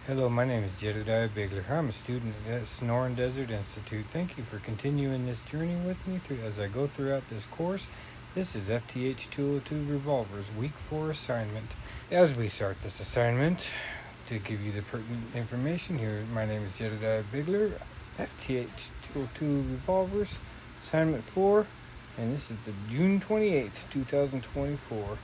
Hello, my name is Jedediah Bigler. I'm a student at Sonoran Desert Institute. Thank you for continuing this journey with me as I go throughout this course. This is FTH 202 Revolvers, Week 4 assignment. As we start this assignment, to give you the pertinent information here, my name is Jedediah Bigler, FTH 202 Revolvers, assignment 4, and this is the June 28th, 2024.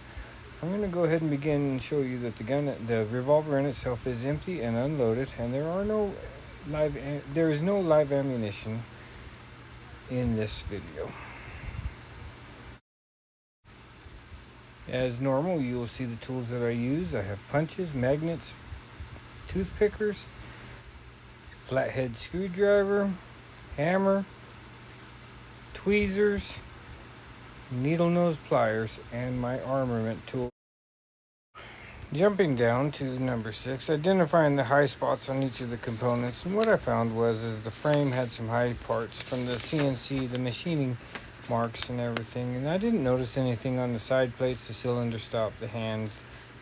I'm going to go ahead and begin and show you that the revolver in itself is empty and unloaded, and there is no live ammunition in this video. As normal, you will see the tools that I use. I have punches, magnets, toothpickers, flathead screwdriver, hammer, tweezers, needle nose pliers, and my armament tool. Jumping down to number 6, identifying the high spots on each of the components. And what I found was the frame had some high parts from the CNC, the machining marks and everything. And I didn't notice anything on the side plates, the cylinder stop, the hand,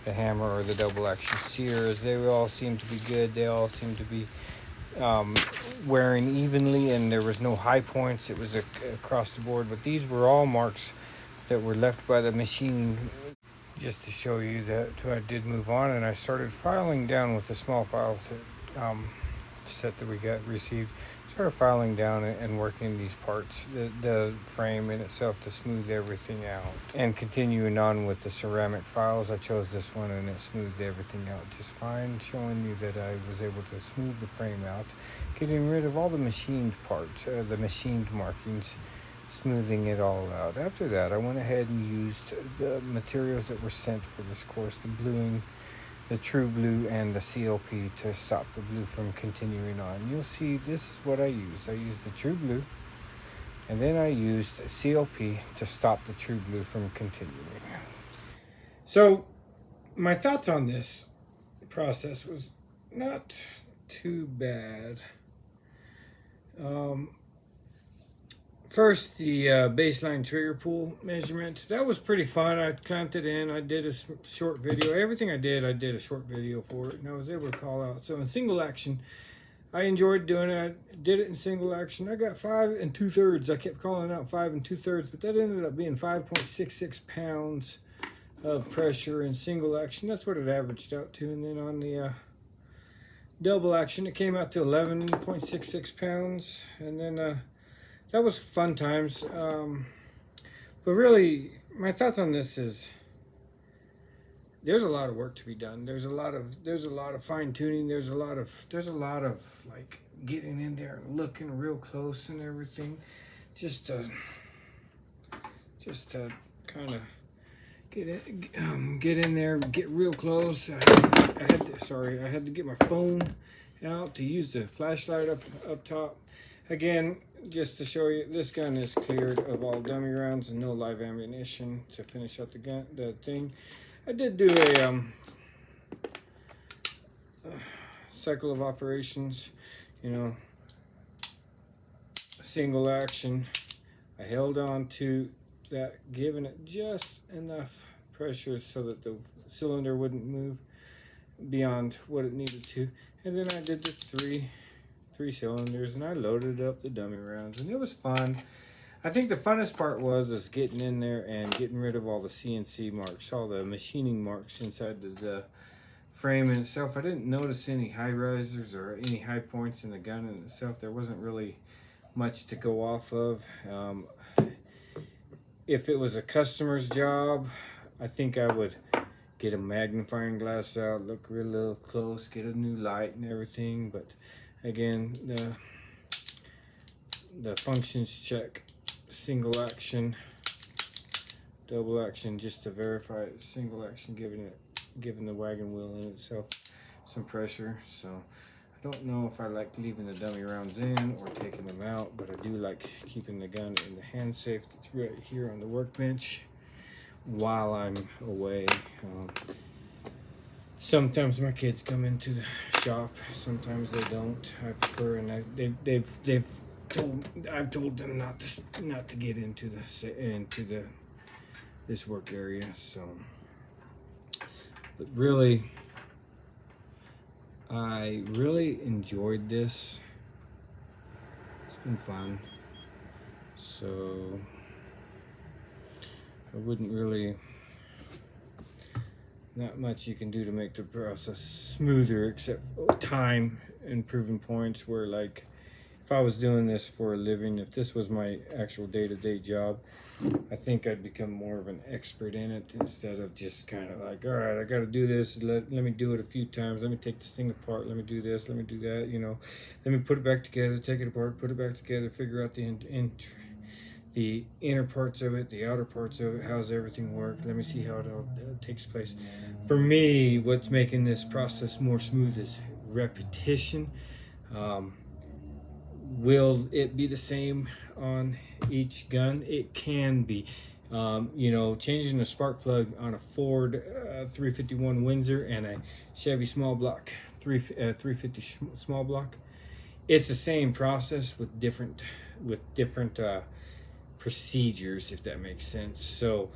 the hammer, or the double action sears. They all seemed to be good. They all seemed to be wearing evenly, and there was no high points. It was across the board. But these were all marks that were left by the machining. Just to show you that I did move on, and I started filing down with the small files set that we received. Started filing down and working these parts, the frame in itself, to smooth everything out. And continuing on with the ceramic files, I chose this one and it smoothed everything out just fine, showing you that I was able to smooth the frame out, getting rid of all the machined parts, the machined markings, smoothing it all out. After that, I went ahead and used the materials that were sent for this course, the bluing, the true blue, and the CLP to stop the blue from continuing on. You'll see this is what I used. I used the true blue, and then I used CLP to stop the true blue from continuing. So my thoughts on this process was not too bad. First, the baseline trigger pull measurement. That was pretty fun. I clamped it in. I did a short video. Everything I did a short video for it, and I was able to call out. So in single action, I enjoyed doing it. I did it in single action. I got 5 2/3. I kept calling out 5 2/3, but that ended up being 5.66 pounds of pressure in single action. That's what it averaged out to. And then on the double action, it came out to 11.66 pounds. And then that was fun times. But really, my thoughts on this is there's a lot of work to be done. There's a lot of fine tuning. There's a lot of like getting in there and looking real close and everything, just to kind of get in there, get real close. I had to get my phone out to use the flashlight up top. Again, just to show you, this gun is cleared of all dummy rounds and no live ammunition to finish up the thing. I did do a cycle of operations, single action. I held on to that, giving it just enough pressure so that the cylinder wouldn't move beyond what it needed to. And then I did the three cylinders, and I loaded up the dummy rounds, and it was fun. I think the funnest part was getting in there and getting rid of all the CNC marks, all the machining marks inside the frame in itself. I didn't notice any high risers or any high points in the gun in itself. There wasn't really much to go off of. If it was a customer's job, I think I would get a magnifying glass out, look real close, get a new light and everything. But again, the functions check, single action, double action, just to verify it. Single action, giving the wagon wheel in itself some pressure. So I don't know if I like leaving the dummy rounds in or taking them out, but I do like keeping the gun in the hand safe that's right here on the workbench while I'm away. Sometimes my kids come into the shop, sometimes they don't. I prefer, and I've told them not to get into this work area. So, but really, I really enjoyed this. It's been fun. So I wouldn't really, not much you can do to make the process smoother except time and proven points where, like, if I was doing this for a living, if this was my actual day-to-day job, I think I'd become more of an expert in it instead of just kind of like, all right, I got to do this. Let me do it a few times. Let me take this thing apart. Let me do this. Let me do that. You know, let me put it back together, take it apart, put it back together, figure out the inner parts of it, the outer parts of it. How's everything work? Let me see how it all takes place. For me, what's making this process more smooth is repetition. Um, Will it be the same on each gun? It can be. You know, changing a spark plug on a Ford 351 Windsor and a Chevy small block 350 small block, it's the same process with different procedures, if that makes sense. So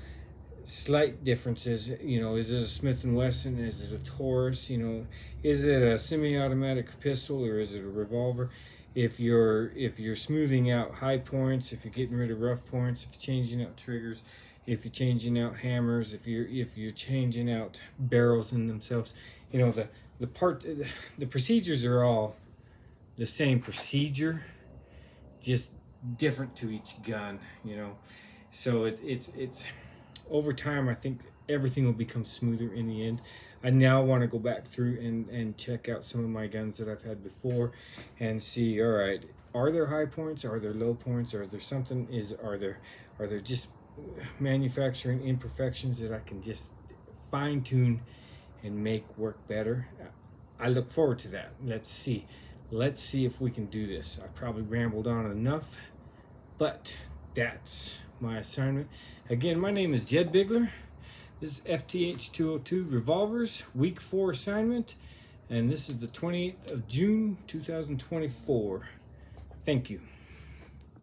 slight differences. You know, is it a Smith and Wesson? Is it a Taurus? You know, is it a semi-automatic pistol or is it a revolver? If you're smoothing out high points, if you're getting rid of rough points, if you're changing out triggers, if you're changing out hammers, if you're changing out barrels in themselves, you know, the procedures are all the same procedure, just different to each gun. You know, so it's over time. I think everything will become smoother in the end. I now want to go back through and check out some of my guns that I've had before and see, all right, are there high points? Are there low points? Are there something? Are there just manufacturing imperfections that I can just fine tune and make work better? I look forward to that. Let's see if we can do this. I probably rambled on enough, but that's my assignment. Again, my name is Jed Bigler. This is FTH 202 Revolvers, week 4 assignment, and this is the 28th of June, 2024. Thank you.